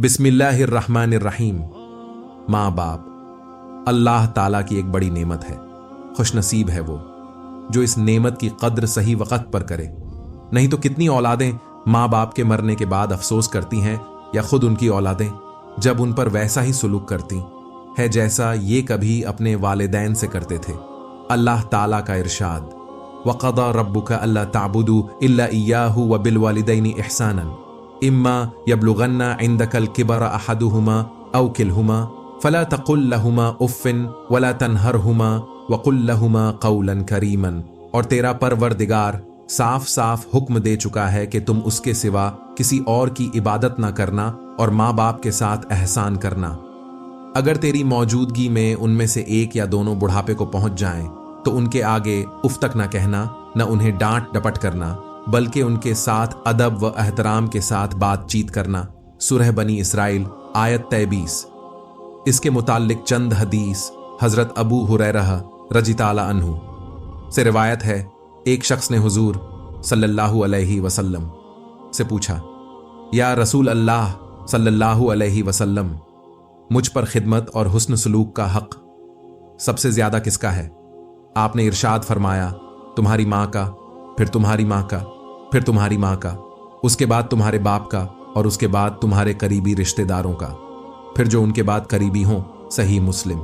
बिस्मिल्लाहिर्रहमानिर्रहीम। माँ बाप अल्लाह ताला की एक बड़ी नेमत है। खुशनसीब है वो जो इस नेमत की कद्र सही वक्त पर करे। नहीं तो कितनी औलादें माँ बाप के मरने के बाद अफसोस करती हैं, या खुद उनकी औलादें जब उन पर वैसा ही सुलूक करती है जैसा ये कभी अपने वालिदैन से करते थे। अल्लाह ताला का इरशाद, वक़दा रब्बुका अल्ला ताबुदू इल्ला इय्याहु व बिल वालिदैनि इहसानन इम्मा यब्लुगन्ना इंदकल किबरा अहदुहुमा औ किलहुमा फला तकुल लहुमा उफ़्फ़िन वला तनहरहुमा वकुल लहुमा क़ौलन करीमन। और तेरा परवरदिगार साफ साफ हुक्म दे चुका है कि तुम उसके सिवा किसी और की इबादत ना करना और माँ बाप के साथ एहसान करना। अगर तेरी मौजूदगी में उनमें से एक या दोनों बुढ़ापे को पहुंच जाएं तो उनके आगे उफ तक ना कहना, न उन्हें डांट डपट करना, बल्कि उनके साथ अदब व एहतराम के साथ बातचीत करना। सूरह बनी इसराइल आयत 23। इसके मुताल्लिक चंद हदीस हजरत अबू हुरैरा रज़ियल्लाहु अन्हु से रिवायत है। एक शख्स ने हुजूर सल्लल्लाहु अलैहि वसल्लम से पूछा, या रसूल अल्लाह सल्लल्लाहु अलैहि वसल्लम, मुझ पर खिदमत और हुस्न सलूक का हक सबसे ज्यादा किसका है? आपने इरशाद फरमाया, तुम्हारी माँ का, फिर तुम्हारी माँ का, फिर तुम्हारी माँ का, उसके बाद तुम्हारे बाप का, और उसके बाद तुम्हारे करीबी रिश्तेदारों का, फिर जो उनके बाद करीबी हों। सही मुस्लिम।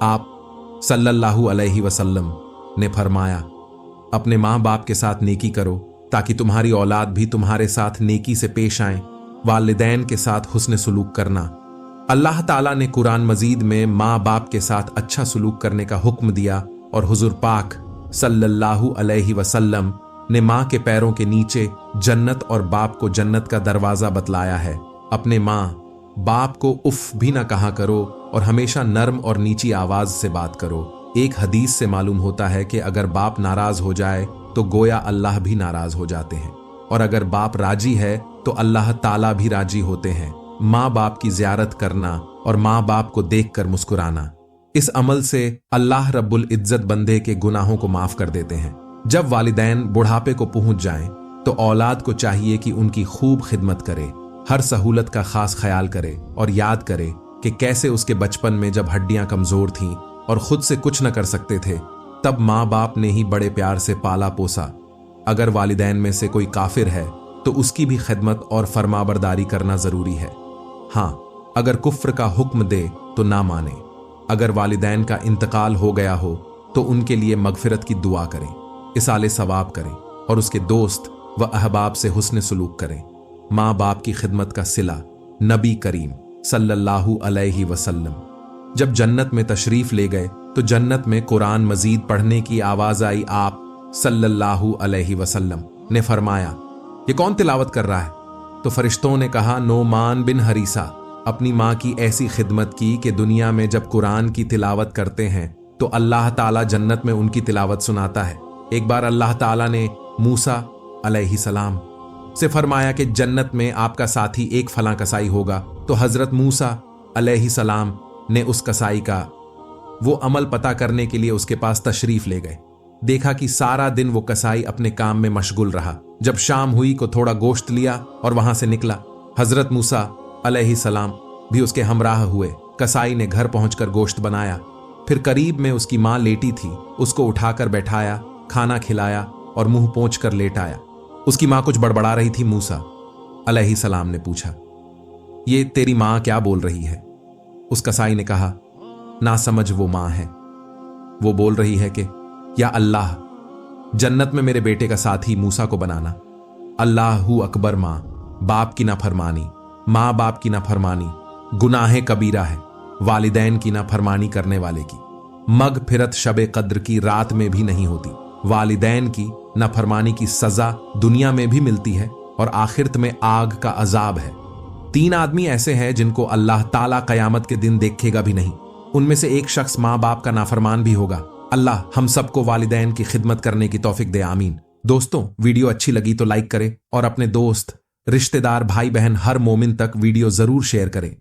आप सल्लल्लाहु अलैहि वसल्लम ने फरमाया, अपने माँ बाप के साथ नेकी करो ताकि तुम्हारी औलाद भी तुम्हारे साथ नेकी से पेश आए। वालिदैन के साथ हुस्न सलूक करना। अल्लाह ताला ने कुरान मजीद में माँ बाप के साथ अच्छा सलूक करने का हुक्म दिया और हुजूर पाक सल्लल्लाहु अलैहि वसल्लम ने माँ के पैरों के नीचे जन्नत और बाप को जन्नत का दरवाजा बतलाया है। अपने माँ बाप को उफ भी ना कहा करो और हमेशा नर्म और नीची आवाज से बात करो। एक हदीस से मालूम होता है कि अगर बाप नाराज हो जाए तो गोया अल्लाह भी नाराज हो जाते हैं, और अगर बाप राजी है तो अल्लाह ताला भी राजी होते हैं। माँ बाप की ज़ियारत करना और माँ बाप को देखकर मुस्कुराना, इस अमल से अल्लाह रब्बुल इज्जत बंदे के गुनाहों को माफ कर देते हैं। जब वालिदैन बुढ़ापे को पहुंच जाएं तो औलाद को चाहिए कि उनकी खूब खिदमत करे, हर सहूलत का खास ख्याल करे और याद करे कि कैसे उसके बचपन में जब हड्डियां कमजोर थीं और खुद से कुछ न कर सकते थे, तब माँ बाप ने ही बड़े प्यार से पाला पोसा। अगर वालिदैन में से कोई काफिर है तो उसकी भी खिदमत और फरमाबरदारी करना जरूरी है। हाँ, अगर कुफ्र का हुक्म दे तो ना माने। अगर वालिदैन का इंतकाल हो गया हो तो उनके लिए मगफिरत की दुआ करें, इसाले सवाब करें और उसके दोस्त व अहबाब से हुस्न सलूक करें। माँ बाप की खिदमत का सिला नबी करीम सल्लल्लाहु अलैहि वसल्लम जब जन्नत में तशरीफ ले गए तो जन्नत में कुरान मजीद पढ़ने की आवाज आई। आप सल्लल्लाहु अलैहि वसल्लम ने फरमाया, ये कौन तिलावत कर रहा है? तो फरिश्तों ने कहा, नोमान बिन हरीसा। अपनी माँ की ऐसी खिदमत की कि दुनिया में जब कुरान की तिलावत करते हैं तो अल्लाह ताला जन्नत में उनकी तिलावत सुनाता है। एक बार अल्लाह ताला ने मूसा अलैहिस्सलाम से फरमाया कि जन्नत में आपका साथी एक फलां कसाई होगा, तो हजरत मूसा अलैहिस्सलाम ने उस कसाई का वो अमल पता करने के लिए उसके पास तशरीफ ले गए। देखा कि सारा दिन वो कसाई अपने काम में मशगूल रहा। जब शाम हुई को थोड़ा गोश्त लिया और वहां से निकला। हजरत मूसा अलैहिस्सलाम भी उसके हमराह हुए। कसाई ने घर पहुंचकर गोश्त बनाया, फिर करीब में उसकी मां लेटी थी, उसको उठाकर बैठाया, खाना खिलाया और मुंह पोंछ कर लेट आया। उसकी मां कुछ बड़बड़ा रही थी। मूसा अलैहिस्सलाम ने पूछा, ये तेरी मां क्या बोल रही है? उस कसाई ने कहा, ना समझ वो मां है, वो बोल रही है कि या अल्लाह, जन्नत में मेरे बेटे का साथी मूसा को बनाना। अल्लाहु अकबर। मां बाप की नाफरमानी, माँ बाप की नाफरमानी गुनाह कबीरा है। वालिदैन की नाफरमानी करने वाले की मगफिरत शबे कद्र की रात में भी नहीं होती। वालिदैन की नाफरमानी की सजा दुनिया में भी मिलती है और आखिरत में आग का अजाब है। 3 आदमी ऐसे हैं जिनको अल्लाह ताला कयामत के दिन देखेगा भी नहीं। उनमें से एक शख्स माँ बाप का नाफरमान भी होगा। अल्लाह हम सबको वालिदैन की खिदमत करने की तौफीक दे, आमीन। दोस्तों, वीडियो अच्छी लगी तो लाइक करें और अपने दोस्त, रिश्तेदार, भाई बहन हर मोमिन तक वीडियो जरूर शेयर करें।